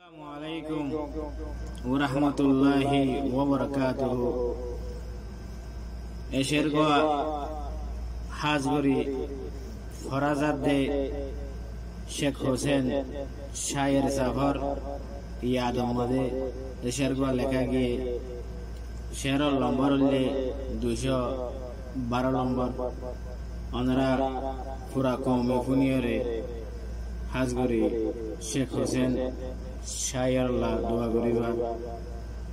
আসসালামুআলাইকুম ওয়া রাহমাতুল্লাহি ওয়া বারাকাতুহু। এশের গোয়া হাজগরি ফরাজাদে শেখ হোসেন শায়ের সাফর ইয়াদ মদে এশের গোয়া লেখা গিয়ে শেরল নম্বর হলে 212 নম্বর। ওনারা পুরা কমে ফুনিয়রে হাজগরি শেখ হোসেন শায়ের দোয়া করিবা,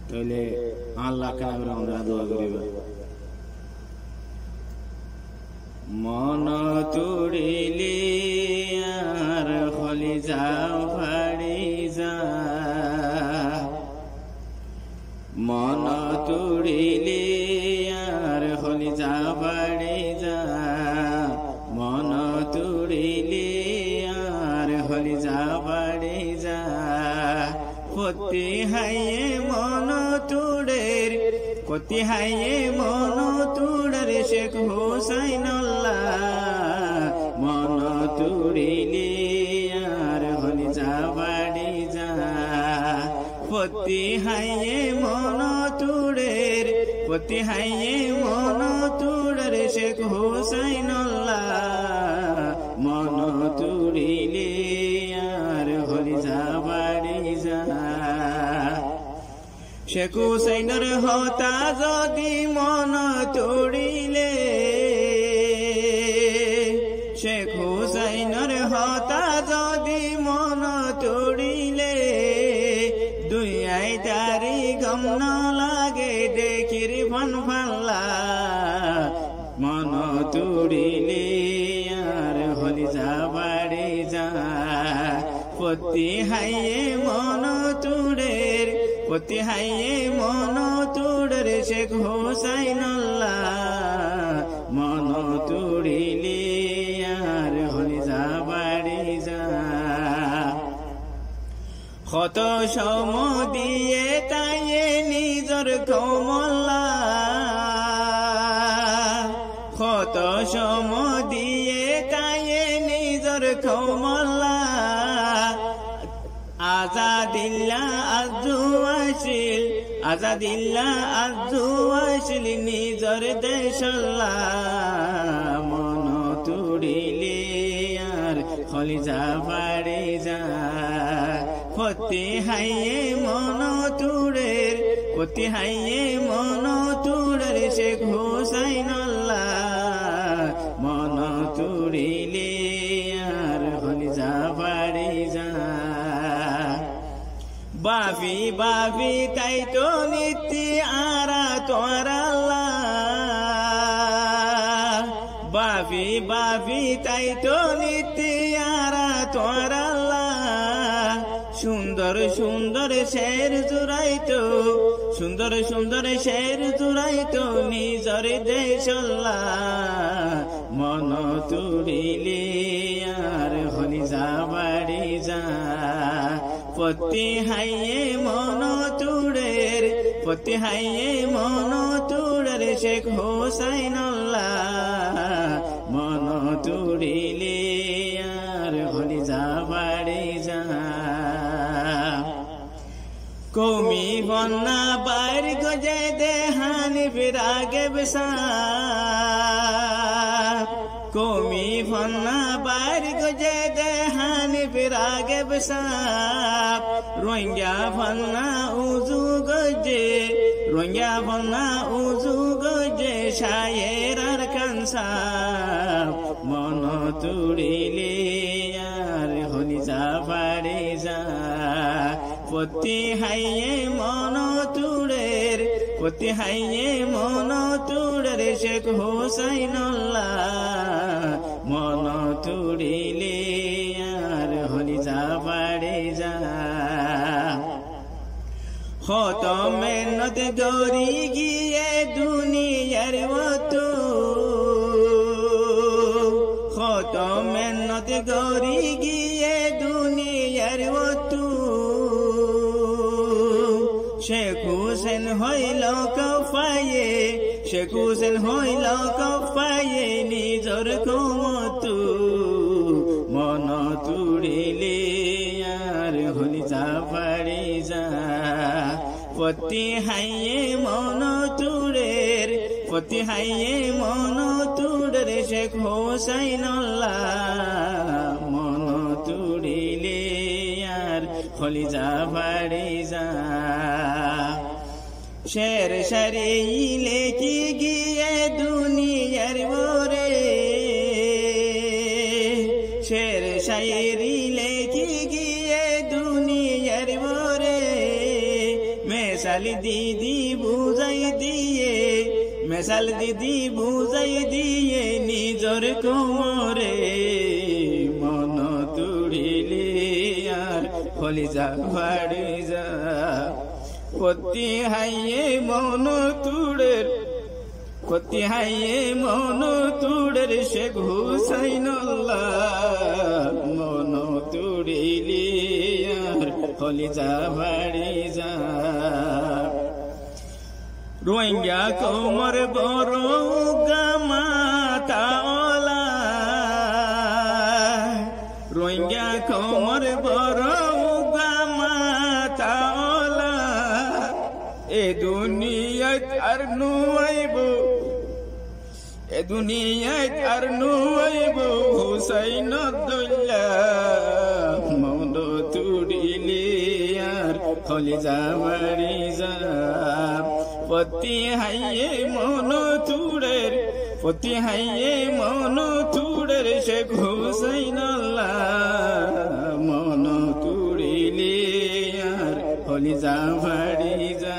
তাইলে আল্লাহ কেন করে আমরা দোয়া করিবা। মন তুড়িলি আর হলি যাও ফাড়ি যা, মন তুড়িলি আর হলি যাও ফাড়ি যা, মন তুড়িলি আর হলি যাও ফাড়ি যা। কতি হাইয়ে মন তুড়ের, কতি হাইয়ে মন তুড়ের শেখ হোসাইনুল্লাহ, মন তুড়িলি আর হলি যা বাড়ি যা। কতি হাইয়ে মন তুড়ের, কতি হাইয়ে মন তুড়ের শেখ হোসাইনুল্লাহ, মন তুড়িলি আর হলি যা বাড়ি যা। শেখ হুসাইনের হতা যদি মন তুড়িলে, শেখ হুসাইনের হতা যদি মন তুড়িলে, দুই আই তারি গম ন লাগে দেখির ফন ফাল্লা, মন তুড়িলে আর হলি যা বাড়ি যা। পতি হাইয়ে মন তুড়ের, পতি হাইয়ে মন তুড়ের শেখ হোসাইনুল্লাহ, মন তুড়িলি আর হলি যা বাড়ি যা। কত সম দিয়ে তাইয়ে নিজর কমলা, কত সম দিয়ে তাইয়ে নিজর কমলা। আজাদিল্লাহ আজু আসিল, আজাদিল্লাহ আজু আসিল নিজর দেশল্লা, মন তুড়িলি আর হলি যা বাড়ি যা। কতি হাইয়ে মন তুড়ের, কতি হাইয়ে মন তুড়ের শেখ হোসাইনুল্লাহ, মন তুড়িলি আর হলি যা বাড়ি যা। বাবি বাবি তাই তো নীতি আরা তোরাল্লা, বাবি বাবি তাই তো নীতি আরা তোরাল্লা। সুন্দর সুন্দর শের জুড়াইতো, সুন্দর সুন্দর শের জুড়াইতো নিজর দেশল্লা, মন তুড়িলি আর হলি যা বাড়ি যা। পতি হাইয়ে মন তুড়ের, পতি হাইয়ে মন তুড়ের শেখ হোসাইনুল্লাহ, মন তুড়িলি আর হলি যা বাড়ি যা। কৌমি বন্যা বাইর গজে দেহান বিরাগে বেসা, কৌমি বন্যা বাইর গজে দেহান বিরাগে বেসা। রোহিঙ্গা বন্যা উজু গজে, রোহিঙ্গা বন্যা উজু গজে শায়ের আর কানসা, মন তুড়িলি আর হলি যা বাড়ি যা। পতি হাইয়ে মন তুড়ের, পতি হাইয়ে মন তুড়ের শেখ হোসাইনুল্লাহ, মন তুড়িলি আর হলি যা বাড়ি যা। কত মেহনত গরি গিয়ে দুনিয়ার মতো, কত মেহনত গরি গিয়ে দুনিয়ার মতো। শেখ হুসেন হইল কফায়ে, শেখ হুসেন হইল কফায়ে নিজর কমতু, মন তুড়িলি আর হলি যা ফাড়ি যা পতি হাইয়ে মন তুড়ের পতি হাইয়ে মন তুড়ের শেখ হোসাইনুল্লাহ মন তুড়িলে আর কলিজা ফাড়ি যা শের শরীলে কি গিয়ে দুনিয়ার বরে শের শায়রি লেখি গিয়ে দুনিয়ার বরে মেশাল দিদি বুঝাই দিয়ে মেশাল দিদি বুঝাই দিয়ে নিজর কোমরে মন তুড়িলে আর কলিজা ফাড়ি যা পতি হাইয়ে মন তুড়ের পতি হাইয়ে মন তুড়ের শেখ হোসাইনুল্লাহ মন তুড়িলি আর কলিজা ফাড়ি যা রোহিঙ্গা কোমর বড় গামাতাওলা রোহিঙ্গা কোমর বড় গামাতাওলা এ দুনিয়াত আর নুয়াইব এ দুনিয়াত আর নুয়াইব হুসাইনুল্লাহ মন তুড়িলে আর কলিজা ফাড়ি যা পতি হাইয়ে মন তুড়ের পতি হাইয়ে মন তুড়ের শেখ হোসাইনুল্লাহ মন তুড়িলে আর কলিজা ফাড়ি যা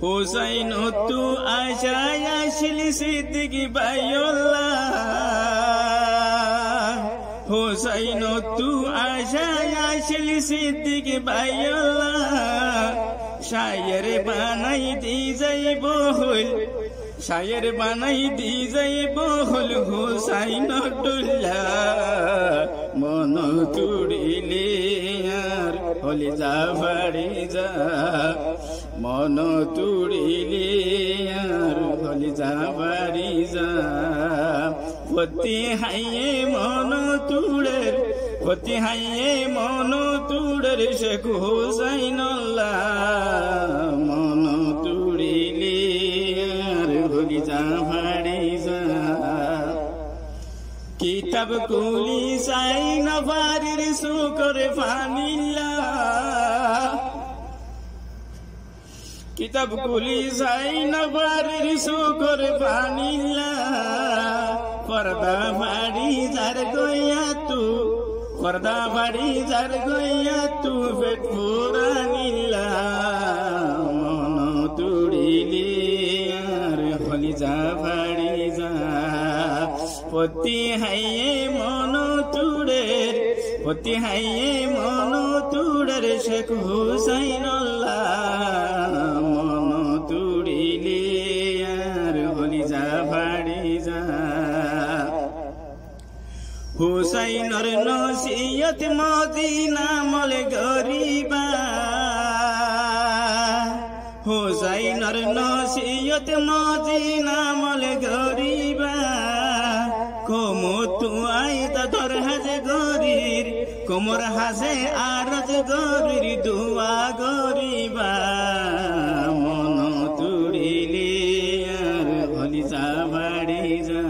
হুসাইন তু আশায় আসলি সিদ্দিকি বাইউল্লাহ হুসাইন তু আশায় আসলি সিদ্দিকি বাইউল্লাহ শায়ের বানাই দি যাইব হল শায়ের বানাই দি যাইব হল হুসাইনুল্লাহ মন তুড়িলে আর কলিজা ফাড়ি যা মন তুড়িলে আর কলিজা ফাড়ি যা পতি হাইয়ে মন তুড়ের পতি হাইয়ে মন তুড়ের শেখ হোসাইনুল্লাহ মন তুড়িলে আর কলিজা ফাড়ি যা কিতাব কুলি সাই নফারির শুকর ফানিল্লাহ কিতাব কুলি সাই নফারির শুকর ফানিল্লাহ পর্দা ফাড়ি যার গইয়া তু পর্দা ফাড়ি যার গইয়া তু পেট পুরানিল্লাহ মন তুড়িলে আর কলিজা ফাড়ি যা পতি হাইয়ে মন তুড়ের পতি হাইয়ে মন তুড়ের শেখ হোসাইনুল্লাহ মন তুড়িলে আর কলিজা ফাড়ি যা হুসাইনের নসিহত মদিনা মল গরিবা হুসাইনের নসিহত মদিনা মল গরিবা কমো তু আইতা ধর হাজ গরির কোমর হাসে আরজ গরির দুয়া গরিবা মন তুড়িলে আর কলিজা ফাড়ি যা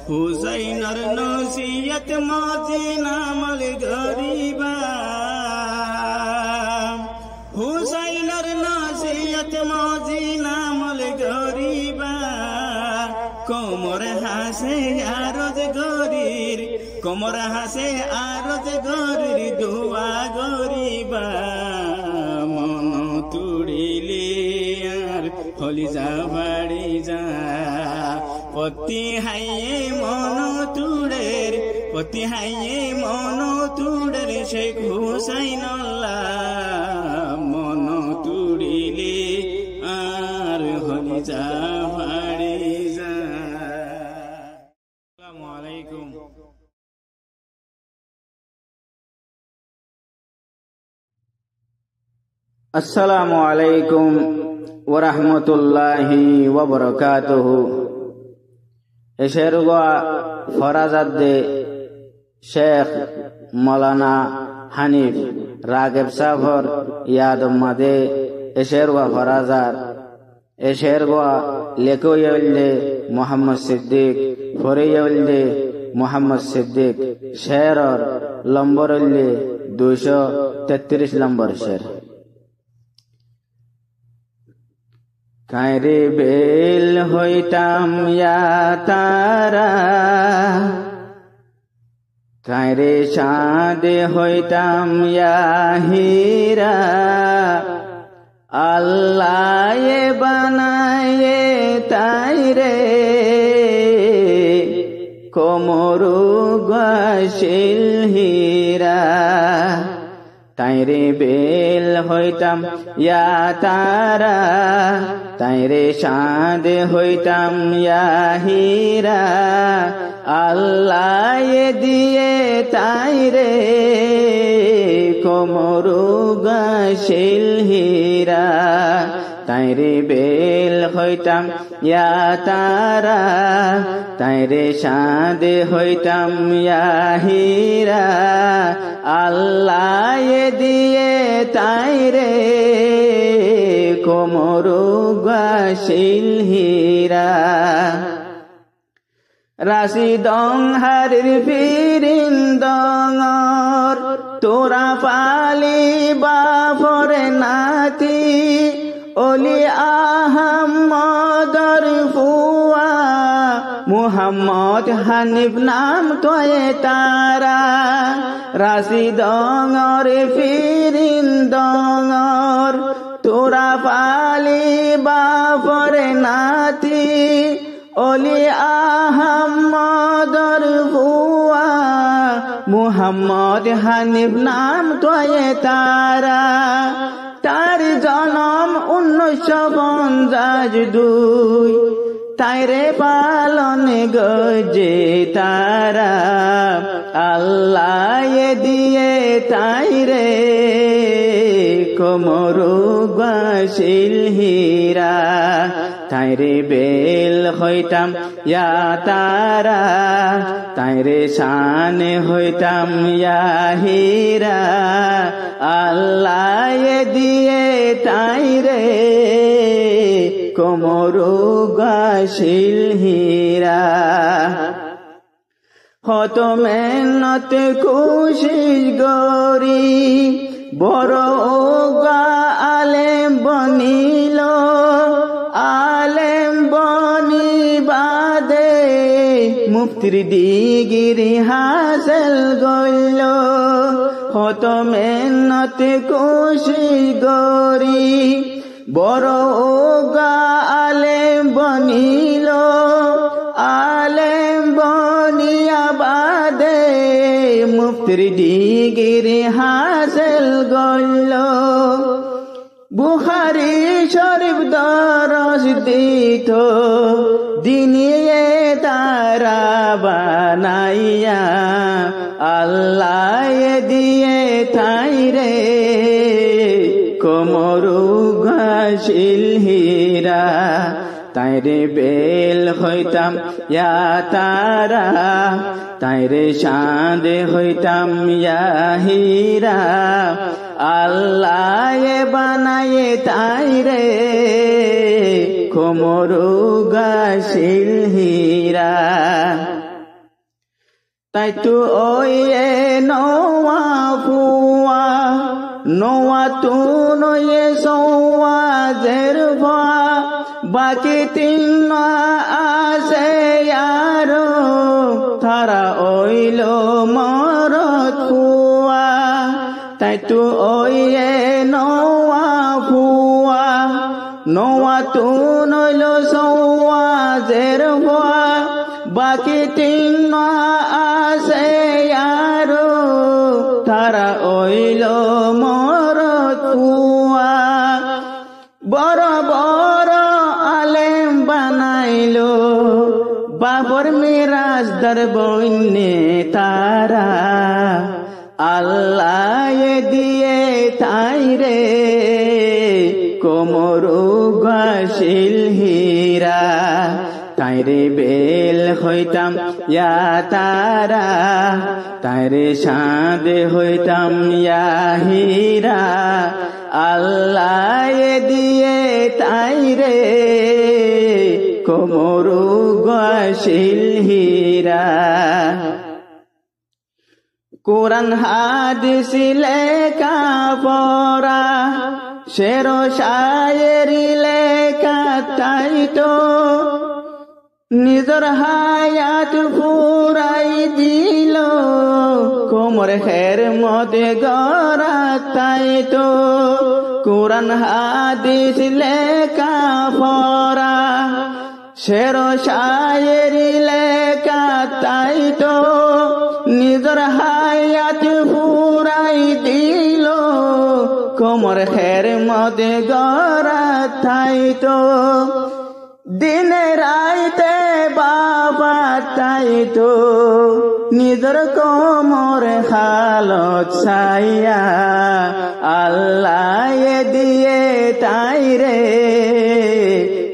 হুসাইনের নসিহত মদিনা মল গরিবা হুসাইনের নসিহত মদিনা মল গরিবা কোমর হাসে আরজ গরির কোমর হাসে আরজ গরির দুয়া গরিবা মন তুড়িলে আর কলিজা ফাড়ি যা পতি হাইয়ে মন তুড়ের পতি হাইয়ে মন তুড়ের শেখ হোসাইনুল্লাহ মন তুড়িলে আর কলিজা ফাড়ি যা আসসালামু আলাইকুম আসসালামু আলাইকুম ওয়া রাহমাতুল্লাহি ওয়া বারাকাতুহু এশেরুগা ফরাজাদে শেখ মাওলানা হানিফ রাগেব সাফর ইয়াদব মাদে এশেরগা ফরাজার এশেরগা লেকোয়লে মোহাম্মদ সিদ্দিক ফরিয়লে মোহাম্মদ সিদ্দিক শেরর লম্বরলে 233 নম্বর শের। কায়রে বেল হইতাম ইয়া তারা, কায়রে চাঁদে হইতাম ইয়া হীরা, আল্লাহ বানায়ে তাইরে কোমরু গাশিল হীরা। তাইরে বেল হইতাম ইয়া তারা, তাইরে চাঁদ হইতাম ইয়া হীরা, আল্লাহ দিয়ে তাইরে কোমরু গাশিল হীরা। তাইরে বেল হইতাম ইয়া তারা, তাইরে চাঁদ হইতাম ইয়া হীরা, আল্লাহ দিয়ে তাইরে কোমরু গাশিল হীরা। রাশিদং হারির ফিরিন্দর তোরা পালি বাফরে নাতি, ওলি আহমদর ফুয়া মুহাম্মদ হানিফ নাম তোয়ে তারা। রাশিদর ফিরিন্দর তোরা পালি বাফরে নাতি, ওলি আহমদর ফুয়া মুহাম্মদ হানিফ নাম তোয়ে তারা। তার জনম 1952, তাইরে পালন গজে তারা, আল্লাহ দিয়ে তাইরে কোমরু গাশিল হীরা। তাইরে বেল হইতাম ইয়া তারা, তাইরে শান হইতাম ইয়া হীরা, আল্লাহ দিয়ে তাইরে কোমরু গাশিল হীরা। হত মেহনত কোশিশ গরি বড় ওগা আলেম বনিল, আলেম বনি বাদে মুফতির ডিগ্রি হাসিল গইল। হত মেহনত কোশিশ গরি বড় ওগা আলেম বনিল, আলেম বনিয়া বাদে মুফতির ডিগ্রি হাসিল গইল। বুখারী শরীফ দরস দিত দিনিয়ে তারা বানাইয়া, আল্লাহ দিয়ে তাইরে কোমরু গাশিল হীরা। তাইরে বেল হইতাম ইয়া তারা, তাইরে চাঁদ হইতাম ইয়া হীরা, আল্লাহ বানায়ে তাইরে কোমরু গাশিল হীরা। তাই তো ওই নোয়া ফুয়া নোয়া তু নয়ে সৌয়া জেরফা, বাকি তিন আসে ইয়ারো তারা ওইল মরত ফুয়া। তাই তো ওই নোয়া ফুয়া নোয়া তু নইল সৌয়া জেরফা, বাকি তিন আসে ইয়ারো তারা ওইল মরত ফুয়া। বড় বড় আলেম বানাইল বাবর মিরাজ দর বইনে তারা, আল্লাহ দিয়ে তাইরে কোমরু গাশিল হীরা। তাইরে বেল হইতাম ইয়া তারা, তাইরে সাদে হইতাম ইয়া হীরা আল্লাহ দিয়ে তাইরে কোমরু গাশিল হীরা কোরআন হাদিস লেখা পড়া শের শায়েরি লেখা তাইতো নিজর হায়াত পুরাই দিল কোমর খের মতে গড়া তাইতো কোরআন হাদিস লেখা পড়া শের শায়েরি লেখা তাইতো নিজর হায়াত পুরাই দিল কোমর খের মতে গড়া তাইতো দিনে রাইতে বাবা তাইতো নিজর কোমর হালত ছাইয়া আল্লাহ দিয়ে তাইরে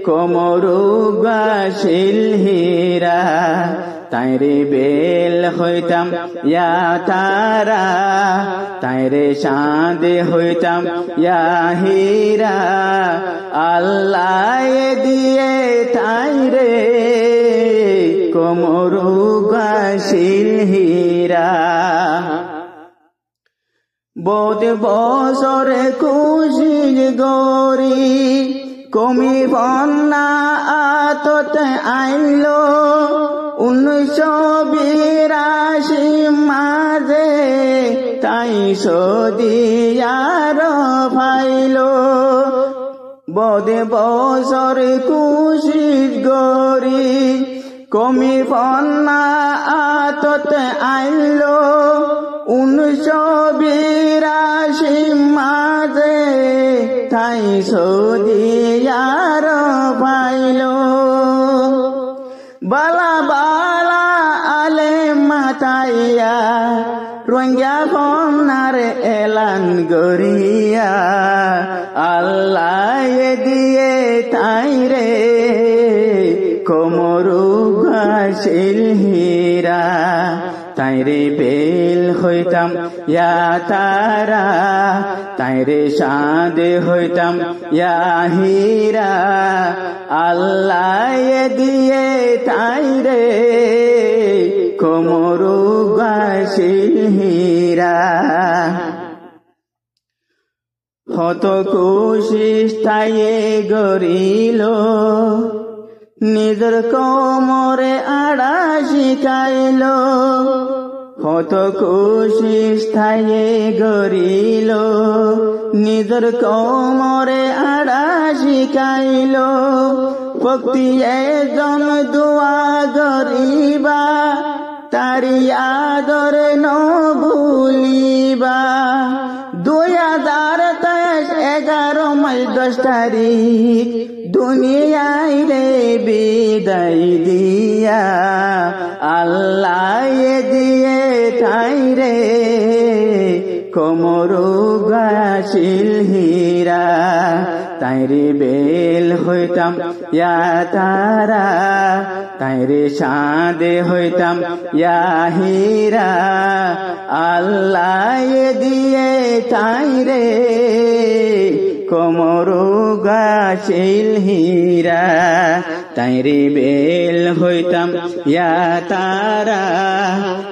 কোমরু গাশিল হীরা তাইরে বেল হইতাম ইয়া তারা তাইরে চাঁদে হইতাম ইয়া হীরা আল্লাহ দিয়ে তাইরে কোমরু গাশিল হীরা বহুত বছরে খুশি গরি কমি বন্যা আতত আইলো 1982 মাঝে তাই সদিয়ার ফাইলো বদে বছর খুশি গরি কমি বন্যা আতত আইলো 1982 মাঝে তাই সদিয়ার ফাইলো বালা বালা আলে মাতাইয়া রোহিঙ্গা ফোনার এলান গরিয়া আল্লাহ দিয়ে তাইরে কোমরু গাশিল হীরা তাইরে বেল হইতাম ইয়া তারা তাইরে চাঁদে হইতাম ইয়া হীরা আল্লাহ দিয়ে তাইরে কোমরু গাশিল হীরা হত কোশিশ তাইয়ে গরিল নিজর কোমরে আড়া শিখাইল হত কোশিশ তাইয়ে গরিল নিজর কোমরে আড়া শিখাইল ভক্তি একজন দোয়া গরিবা তারি আদর ন ভুলিবা 2011 মাস 10 তারিখ দুনিয়ায় রে বিদায় দিয়া আল্লাহ দিয়ে তাইরে কোমরু গাশিল হীরা তাইরে বেল হইতাম ইয়া তারা তাইরে চাঁদে হইতাম ইয়া হীরা আল্লাহ দিয়ে তাইরে কোমরু গাশিল হীরা তাইরে বেল হইতাম ইয়া তারা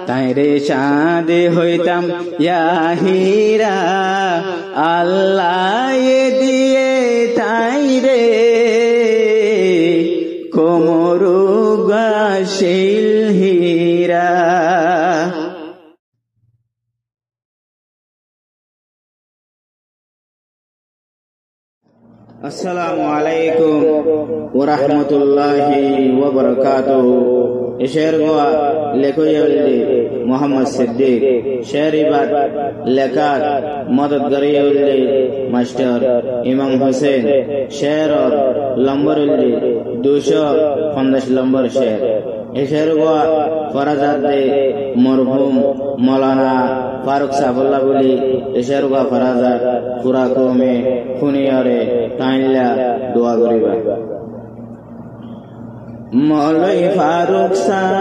তাইরে চাঁদে হইতাম ইয়া হীরা আল্লাহ দিয়ে তাইরে কোমরু গাশিল হীরা আসসালামু আলাইকুম ওয়া রাহমাতুল্লাহি ওয়া বারাকাতুহু শের গোয়া লেখয়ল্লি মোহাম্মদ সিদ্দিক শেরিবাদ লেখার মদত গরিয়ল্লি মাস্টার ইমাম হোসেন শের লম্বরল্লি 250 নম্বর শের শের গোয়া ফরাজাদে মরহুম মৌলানা ফারুক সাবুল্লাহ বলি শের গোয়া ফরাজাদ পুরা কমে খুনিয়ারে তাইলা দোয়া করিবা মৌলই ফারুক সাহ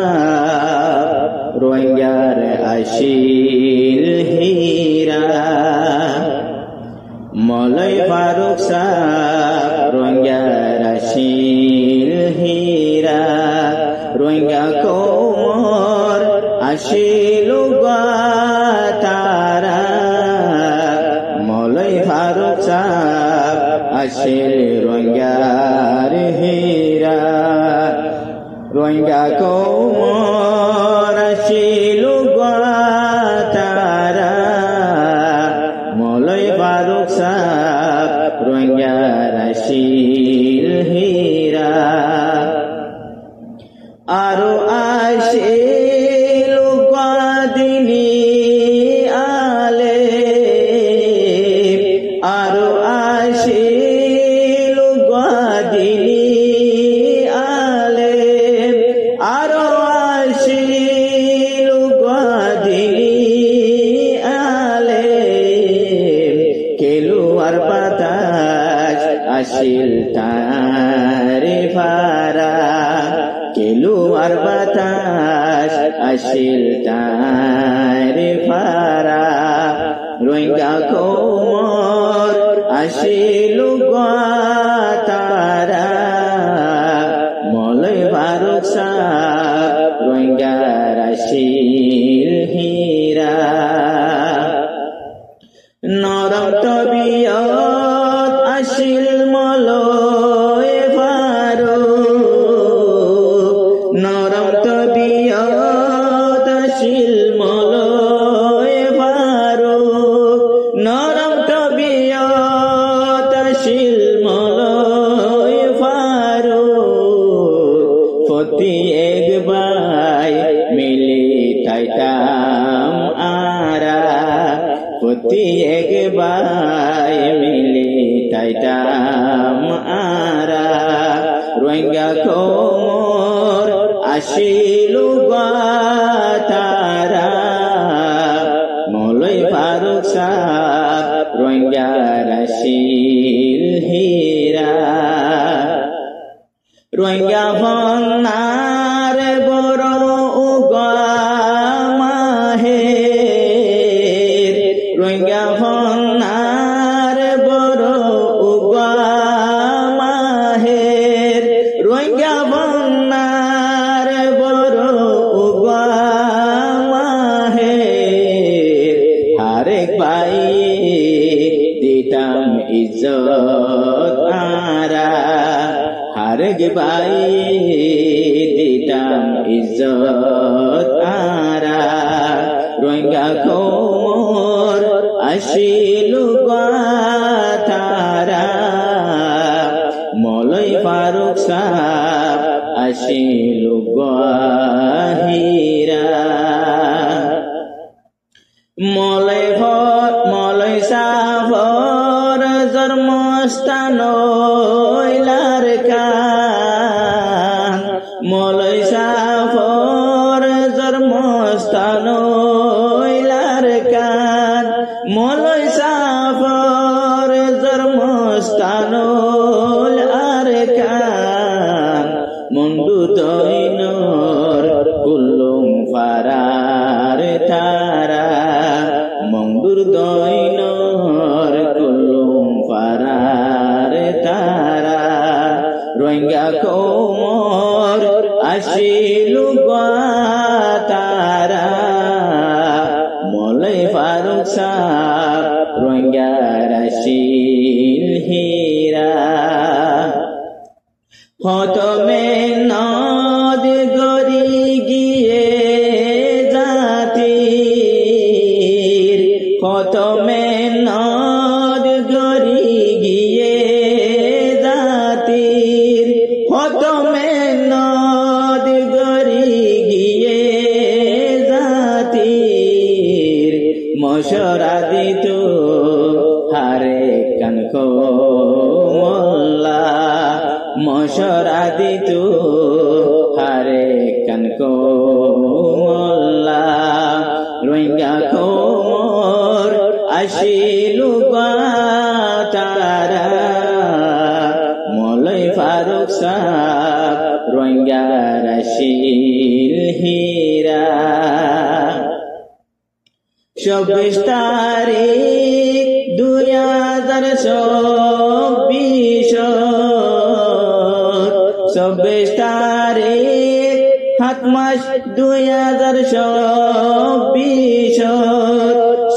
রোহিঙ্গার আসিল হীরা মৌলই ফারুক সাহ রোহিঙ্গার আসিল হীরা রোহিঙ্গা কোমর আসিল তারা মৌলই ফারুক সাহ আসিল রোহিঙ্গার হীরা রোহিঙ্গা কোমর আসিল তারা মৌলই ফারুক সাহ রোহিঙ্গার আসিল হীরা আরো আসিল দিনী আলে আরো আসিল দিনী আলে আরো আসিল দিনী আলে কেলুয়ার বাতাস আসিল তারে ফারা কেলুয়ার বাতাস আসিল তারে ফারা রোহিঙ্গা কোমর আসিল তারা মৌলই ফারুক সাহ রোহিঙ্গার আসিল হীরা নরম তবিয়ত আসিল মৌলই ফারুক নরম তবিয়ত আসিল মৌলই ফারুক নরম তবিয়ত আসিল মৌলই ফারুক প্রতি একবার মিলি তাইতাম আরা প্রতি একবার মিলি তাইতাম আরা রোহিঙ্গা কোমর আসিল তারা মৌলই ফারুক সাহ রোহিঙ্গার আসিল হীরা রোহিঙ্গা বন্যার বড় মাহের রোহিঙ্গা বন্যার বড় মাহের রোহিঙ্গা বন্যার বড় মাহের আরেক ভাই দিতাম ইজ্জত আরা আরেক ভাই দিতাম ইজ্জত আরা রোহিঙ্গা কোমর আসিল তারা মৌলই ফারুক সাহ আসিল হীরা মৌলই সাফর জন্মস্থান কান মৌলই সাফর জন্মস্থান কান মৌলই সাফর জন্মস্থান কান মুন্ডু দৈনর কুল্লুম ফারার তারা মঙ্গুর দৈনর কুল্লুম ফারার তারা রোহিঙ্গা কোমর আসিল তারা মৌলই ফারুক সাহ রোহিঙ্গার আসিল হীরা হতমে নদ গরি গিয়ে জাতির হতমে নদ গরি গিয়ে জাতির হতমে নদ গরি গিয়ে জাতির মশরা দিত হারে কানকো মোল্লা মশরা দিত হারে কানকো মোল্লা রোহিঙ্গা কোমর আসিল তারা মৌলই ফারুক সাহ রোহিঙ্গা রোহিঙ্গা রাশির হীরা 24 তারিখ 2024 24 তারিখ 7 মাস 2024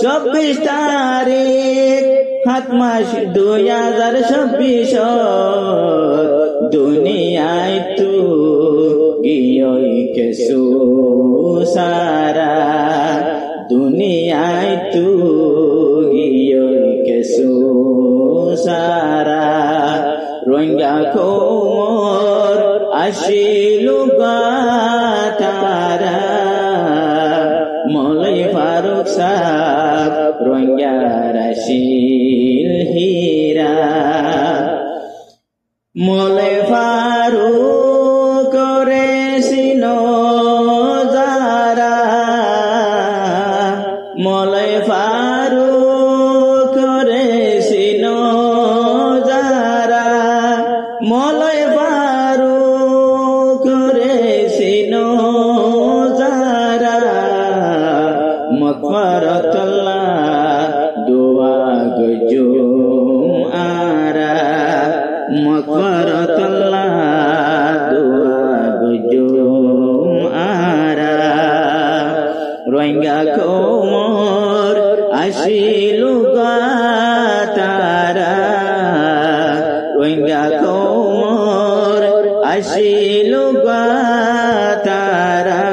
24 তারিখ 7 মাস 2024 দুনিয়ায় তু গিয়ই কেসু সারা দুনিয়ায় তু গিয়ই কেসু সারা রোহিঙ্গা কোমর আসিলু গাতারা মৌলাই ফারুক সাহেব রোহিঙ্গা রাশির হীরা মৌলাই ফারুক রে সিনো যারা মৌলাই ফারুক রে সিনো যারা মৌলাই ফারুক রে সিনো যারা মকবরতুল্লাহ দোয়া গজুম আরা মকবরতুল্লাহ দোয়া গজুম আরা রোহিঙ্গা কোমর আসিলু গাতারা রোহিঙ্গা কোমর আসিলু গাতারা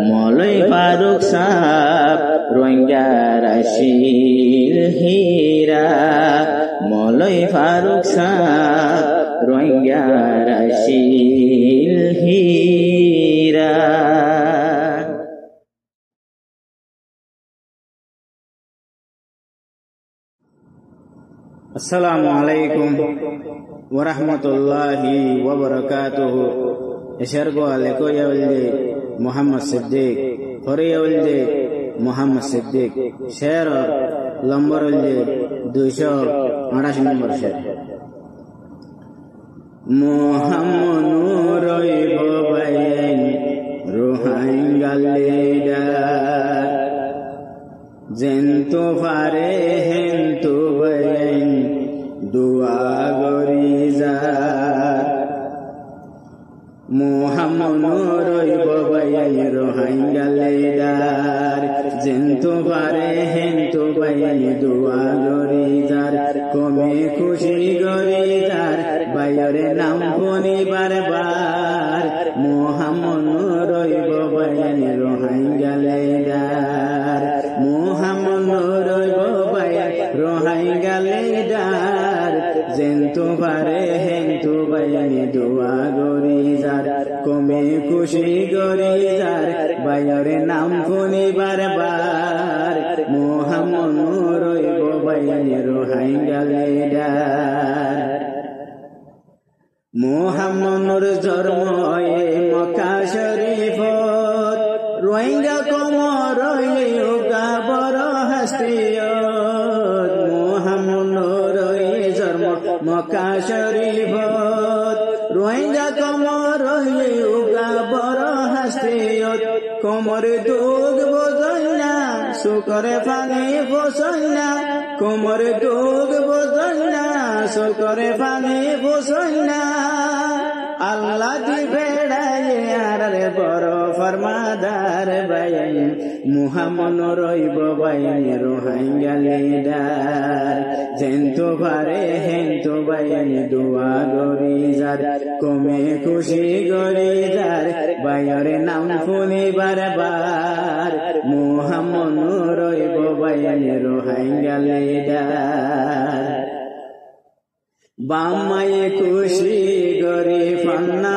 মৌলাই ফারুক সাহেব রোহিঙ্গা রাশির হীরা মৌলাই ফারুক সাহেব রোহিঙ্গা রাশির হীরা আসসালামু আলাইকুম ওয়া রাহমাতুল্লাহি ওয়া বারাকাতুহু এশারগো আলেকো ইয়াওলদে মোহাম্মদ সিদ্দিক ফরে ইয়াওলদে মোহাম্মদ সিদ্দিক শের নম্বর হলদে 228 নম্বর শের মোহাম্মদ রইব বাইন রোহিঙ্গা লিডার জেন্তু ফারে হেন্তু বাইন দুয়া গরিজা মোহাম্মদ রইব বাইন রোহিঙ্গা লিডার জেন্তু ফারে হেন্তু বাইন দুয়া গরিজার কমে খুশি গরিজার বাইরে নাম ফোনি বারবার মোহাম্মদ রইব বাইন রোহিঙ্গা লিডার মোহাম্মদ রইব বাইন রোহিঙ্গা লিডার জেন্তু ফারে হেন্তু বাইন দুয়া গরিজার কমে খুশি গরিজার বাইরে নাম ফোনি বারবার মোহাম্মদ রইব বাইন রোহিঙ্গা লিডার মোহাম্মদুর জন্ম মক্কা শরীফত রোহিঙ্গা কোমর ইউগা বড় হাসিয়ত মোহাম্মদুর জন্ম মক্কা শরীফত রোহিঙ্গা কোমর ইউগা বড় হাসিয়ত কোমর দুগ বোঝনা সুকরে পানি বসনা কোমর দুগ বোঝনা সুকরে পানি বসনা আল্লাহ দি বেড়ায় আর বড় ফরমাদার বাইন মুহাম্মদ রইব বাইন রোহিঙ্গা লিডার জেন্তু পারে হেন্তু বাইন দুয়া গরিজার কমে খুশি গরিজার বাইরে নাম ফুনি বারবার মুহাম্মদ রইব বাইন রোহিঙ্গা লিডার বামায়ে খুশি গরি ফন্না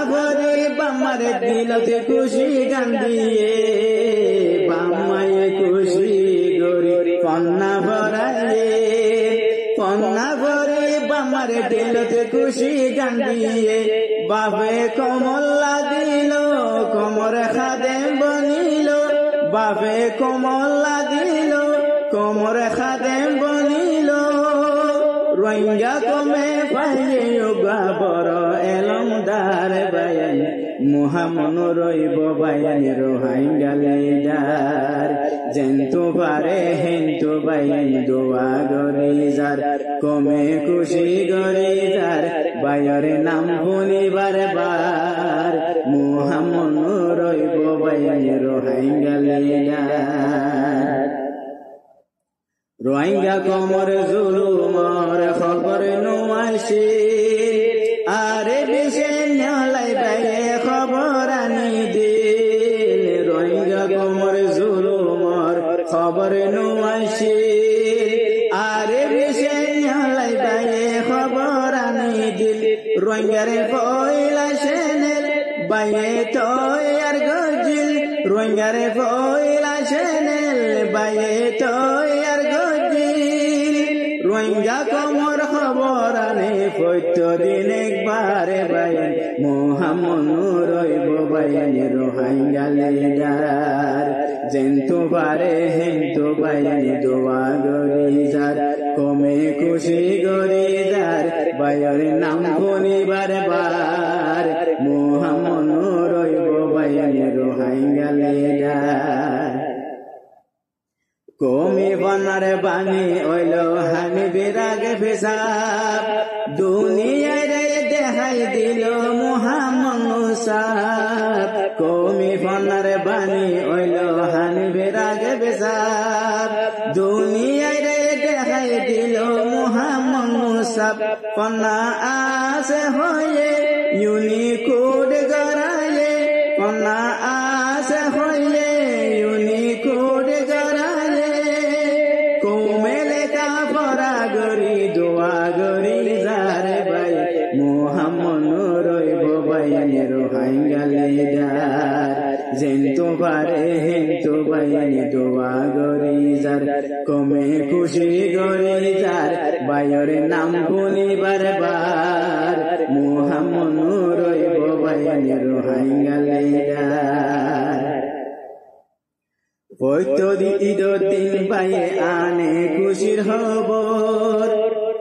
ভরে বামার দিলতে খুশি গান দিয়ে বামায়ে খুশি গরি ফন্না ভরে বামার দিলতে খুশি গান দিয়ে বাপে কমলা দিল কোমর খাদেম বনিল বাপে কমলা দিল কোমর খাদেম বনিল রোহিঙ্গা কমে পাইয়ে বড় এলমদার বায়ান মোহামন রইব বায়ান রোহিঙ্গা লিডার জেন্তু পারে হেন্তু বায়ান দোয়া গরি যার কমে খুশি গরি যার বায়রে নাম শুনিবার বার মোহামন রইব বায়ান রোহিঙ্গা লিডার রোহিঙ্গা কমর জুলুমর খবর নোয়াসি আরে বিশে নলাই বাইয়ে খবর আনি দিল রোহিঙ্গা কমর জুলুমর খবর নোয়াসি আরে বিশে নলাই বাইয়ে খবর আনি দিল রোহিঙ্গার পয়লা সেনের বাইয়ে তৈয়ার গজিল রোহিঙ্গার পয়লা সেনের বাইয়ে তৈয়ার রোহিঙ্গা কমর খবর আনে প্রত্যেকদিন একবারে বায়ান মোহাম্মদ রইব বায়ান রোহিঙ্গা লিডার জেন্তু পারে হেন্তু বায়ান দোয়া গরি যার কমে খুশি গরি যার বায়র নাম শুনিবার বার মোহাম্মদ রইব বায়ান রোহিঙ্গা লিডার কমি বনার বাণী ওইল হানি বিরাগে ফেসাব দুনিয়ায় দেখাই দিল মুহাম্মদ সাব কমি বনার বাণী ওইল হানি বিরাগে ফেসাব দুনিয়ায় দেখাই দিল মুহাম্মদ সাব কন্যা আসে হয়ে ইউনিকোড গড়ায়ে কন্যা আসে হয়ে ইউনিকোড গড়ায়ে কোমেলে কাপড়া গরি দোয়া গরি যারে বাই মোহাম্মদ রইব বায়ান রোহিঙ্গা লিডার জেন্তু পারে হেন্তু বায়ান দোয়া গরি যার কমে খুশি গরি যার বায়র নাম শুনিবার বার মোহাম্মদ রইব বায়ান রোহিঙ্গা লিডার প্রত্যেক ঈদের দিন পায়ে আনে খুশির খবর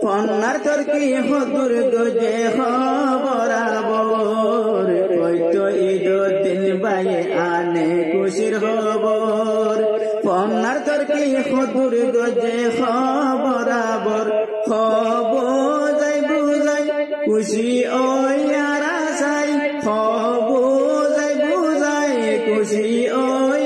ফন্নার তর্কি হতুর গজে খবরাবর প্রত্যেক ঈদের দিন পায়ে আনে খুশির খবর ফন্নার তর্কি হতুর গজে খবরাবর খবর যাই বুঝাই খুশি ওই আর আশাই খবর যাই বুঝাই খুশি ওই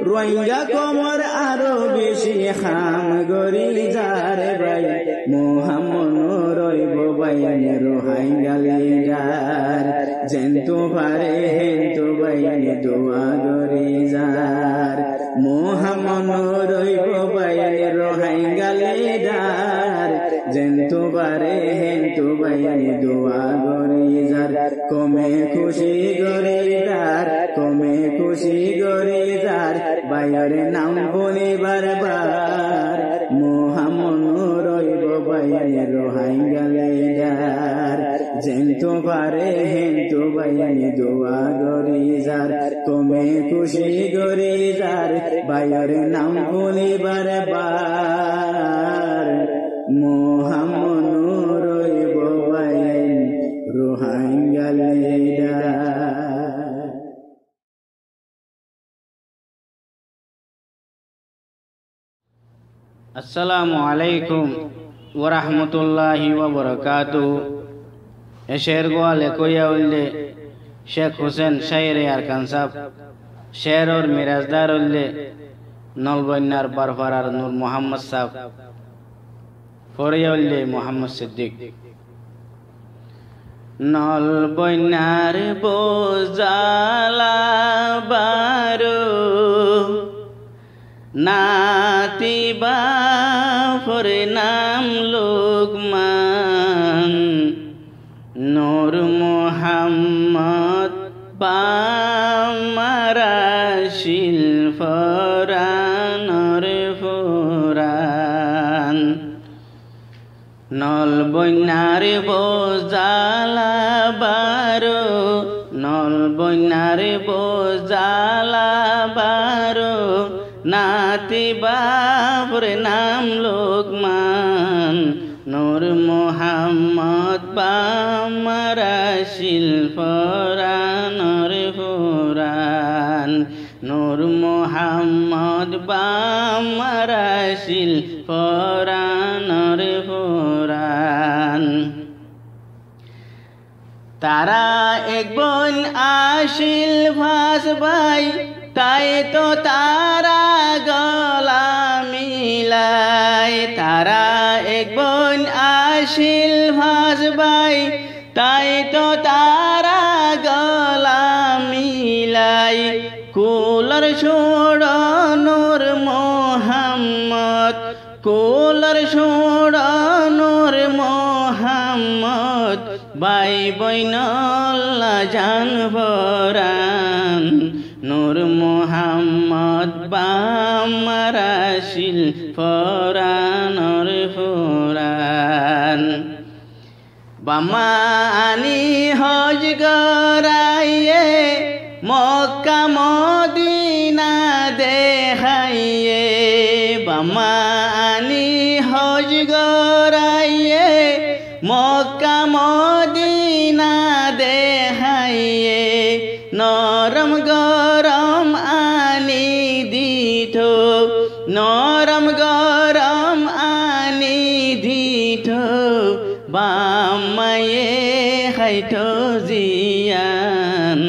রোহিঙ্গা কমর আরো বেশি খাম গরি যারে বাই মোহাম্মদ রইব বায়ান রোহিঙ্গা লিডার জেন্তু পারে হেন্তু বায়ান দোয়া গরি যার মোহাম্মদ রইব বায়ান রোহিঙ্গা লিডার জেন্তু পারে হেন্তু বায়ান দোয়া গরি যার কমে খুশি গরি যার কমে খুশি গরি যার বায়র নাম শুনিবার বার মোহাম্মদ রইব বায়ান রোহিঙ্গা লিডার জেন্তু পারে হেন্তু বায়ান দোয়া গরি যার কমে খুশি গরি যার বায়র নাম শুনিবার বার মোহাম্মদ রইব বায়ান রোহিঙ্গা লিডার। আসসালামু আলাইকুম ওয়া রাহমাতুল্লাহি ওয়া বারাকাতুহু। এশের গোয়ালে কইয়া উল্লে শেখ হোসেন শায়ের আরকান সাহেব, শের और মিরাজদার উল্লে নলবন্যার বারফারার নূর মোহাম্মদ সাহেব, ফরিয়া উল্লে মোহাম্মদ সিদ্দিক। নলবন্যার বোজালা বারো নাতিবা ফরে নাম লোকমান নূর মোহাম্মদ পামারা শিল ফরানর ফোরান নলবন্যার বোজালা বারো নলবন্যার বোজালা বারো নাতি বাপরে নাম লোকমান নূর মোহাম্মদ বামারা শিল্পরানর ফুরান নূর মোহাম্মদ বামারা শিল্পরানর ফুরান তারা এক বোন আসিল ভাস ভাই তাই তো তারা গলা মিলাই তারা এক বোন আসিল ভাস ভাই তাই তো তারা গলা মিলাই কুলর ছোড় নূর মোহাম্মদ কুলর ছোড় নূর মোহাম্মদ বাই বইনল্লা জান ভরান নূর মোহাম্মদ বামারা শিল্পরানর ফুরান বামানি হজ গরাইয়ে মক্কা মদিনা দেখাইয়ে বামানি হজ গরাইয়ে মক্কা মদিনা দেখাইয়ে নরম গরম আনি দিত নরম গরম আনি দিত বামায়ে খাইতো জিয়ান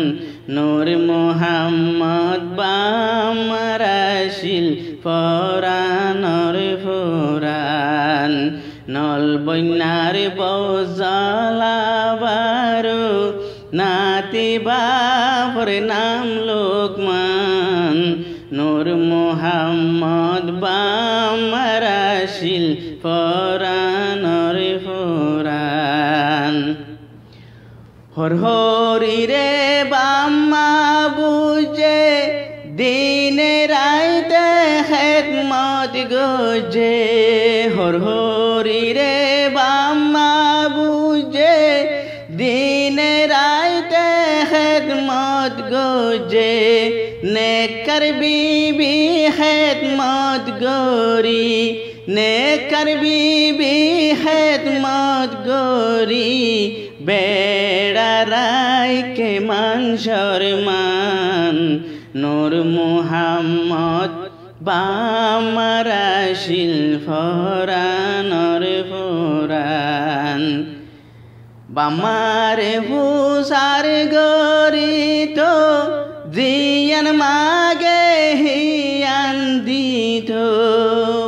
নূর মোহাম্মদ বামারা শিল্পরানর ফুরান নল বন্যার বজালাবারু নাতি বাপর নাম লোকমান নূর মোহাম্মদ বামারা শিল্পরানর ফুরান হর হরি রে বাম্মা বুঝে দিনে রাইতে খেদমত গজে হর হরি রে বাম্মা বুঝে দিনে রাইতে খেদমত গজে নেকর বিবি খেদমত গরি নেকর বিবি খেদমত গরি বেড়া রাইকে মান শরমান নূর মোহাম্মদ বামারা শিল্পরানর ফুরান বামারে হুসার গরিত জিয়ান মাগে হিয়ান দিত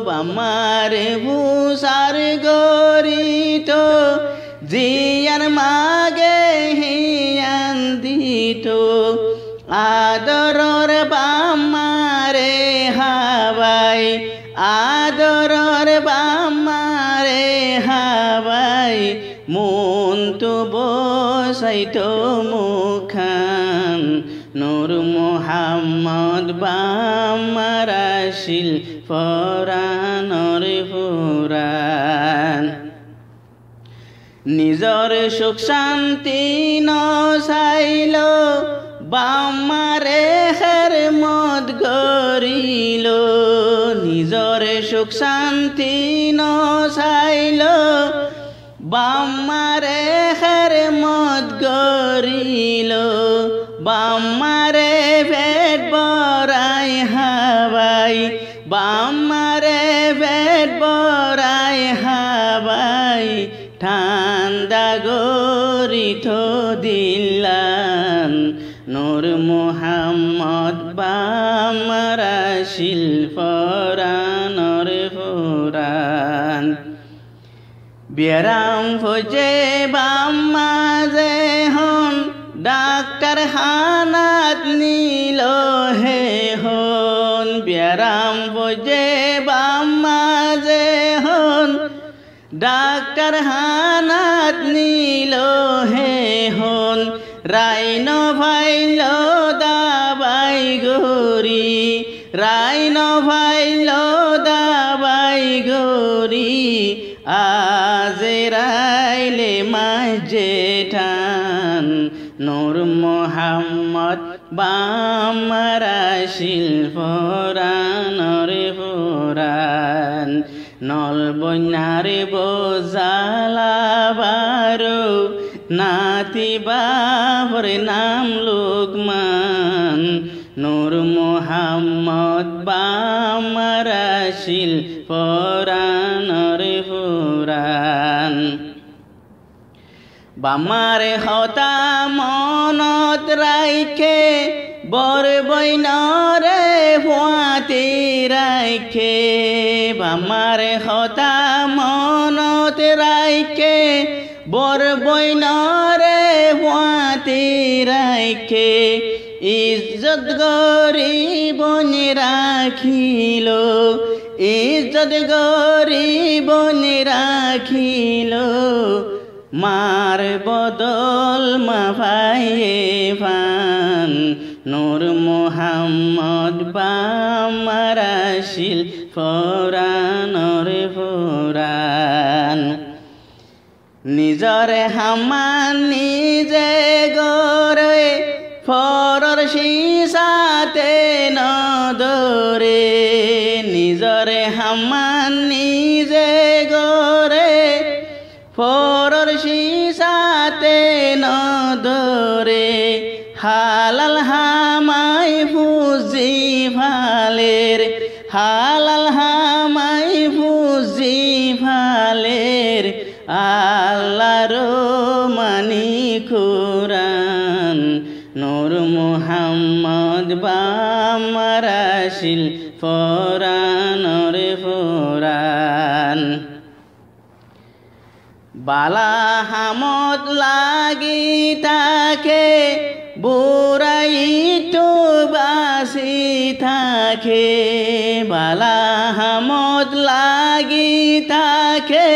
বামারে হুসার গরিত জিয়ান মাগে হিয়ান দিত আদরর বামারে হাবাই আদরর বামারে হাবাই মন তো বসাইতো মুখান নূর মোহাম্মদ বামারা শিল্পরানর ফুরান নিজর সুখ শান্তি ন চাইল বামারে খেদমত গরিল নিজর সুখ শান্তি ন চাইল বামারে খেদমত গরিল বামারে পেট বরাই হাবাই বামারে পেট বরাই হাবাই ঠান্ডা গরিত দিলান নূর মোহাম্মদ বামারা শিল্পরানর ফুরান ব্যারাম ফজে বাম্মা যে হন ডাক্তার হানাত নীল হে হন ব্যারাম ফজে বাম্মা যে হন ডাক্তার হানাত নীল হে হন রাইন ভাইল দাবাই গরি রাইন ভাইল দাবাই গরি আজরাইলে মাঝে ঠান নূর মোহাম্মদ বামারা শিল্পরানরে পুরাণ নল বন্যারে বোঝালাবারো নাতি বাপরে নাম লোকমান নূর মোহাম্মদ বামারা শিল্পরানরে পুরাণ বামারে হতা মনত রাইখে বর বৈনরে ফুয়াতি রাইখে বামারে হতা মনত রাইখে বর বৈনরে ফুয়াতি রাইখে ইজ্জত গরিবন রাখিল ইজ্জত গরিবন রাখিল মার বদল মাফায়ে ফান নূর মোহাম্মদ বামারা শিল্পরানরে পুরাণ নিজরে হামান নিজে গরে ফরর শিসাতে নদরে নিজরে হামান নিজে গরে ফরর শিসাতে নদরে হালাল হামাই ফুজি ফালের হালাল হামাই ফুজি ফালের আল্লাহর মানি কুরআন নূর মুহাম্মদ বামারা শিল্পরানরে পুরাণ বালা হামত লাগি থাকে বুড়াই তো বাসি থাকে বালা হামত লাগি থাকে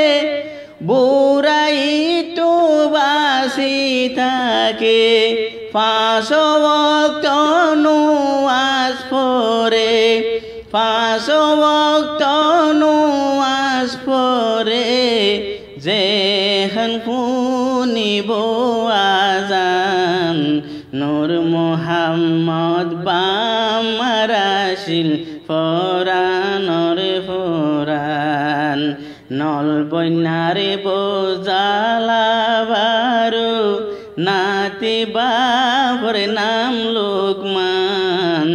বুড়াই তো বাসি থাকে পাঁচ ওয়াক্ত নামাজ পড়ে পাঁচ ওয়াক্ত নামাজ পড়ে যেখান শুনিব আজান নূর মুহাম্মদ বামারা শিল্পরানরে পুরাণ নল বন্যারে বোঝালাবারো নাতি বাপরে নাম লোকমান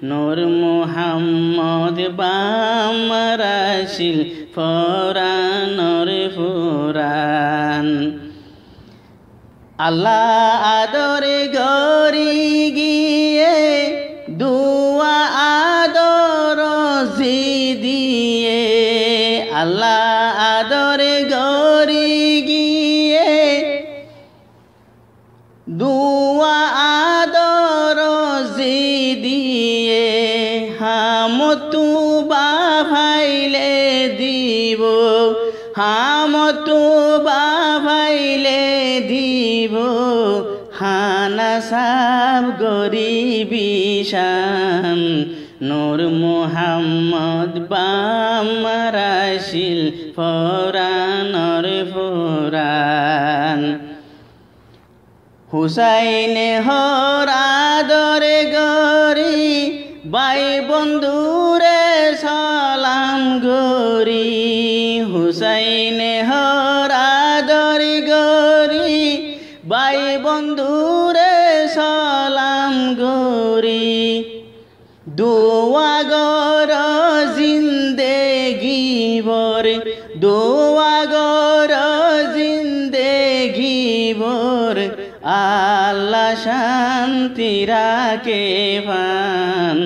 নূর মুহাম্মদ বামারা শিল্পরানরে পুরাণ আল্লাহ আদরে গরি গিয়ে দুয়া আদর দিয়ে আল্লাহ আদরে গরি গিয়ে দুয়া আদর দিয়ে হামতু বাভাইলে দিব হামতু বাভাইলে দিব হানা সাব গরিবি শান নূর মুহাম্মদ বামারা শিল্পরানরে পুরাণ হুসাইনে হরাদরে গরি বাই বন্ধুরে সালাম গরি হুসাইনে হরাদরে গরি বাই বন্ধুরে সালাম গরি দোয়া গর জিন্দেগি বর দোয়া গর জিন্দেগি বর আল্লাহ শান্তি রাখে পান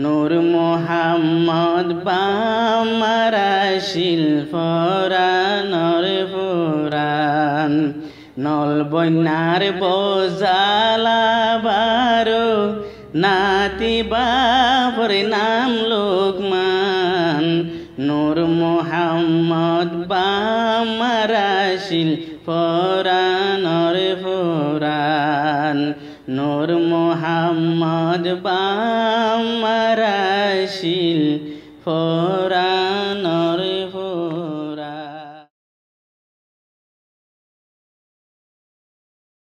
নূর মুহাম্মদ বামারা শিল্পরানরে পুরাণ নল বন্যার বোঝালাবারো নাতি বাপরে নাম লোকমান নূর মুহাম্মদ বামারা শিল্পরানরে পুরাণ নূর মুহাম্মদ বামারা শিল্পরান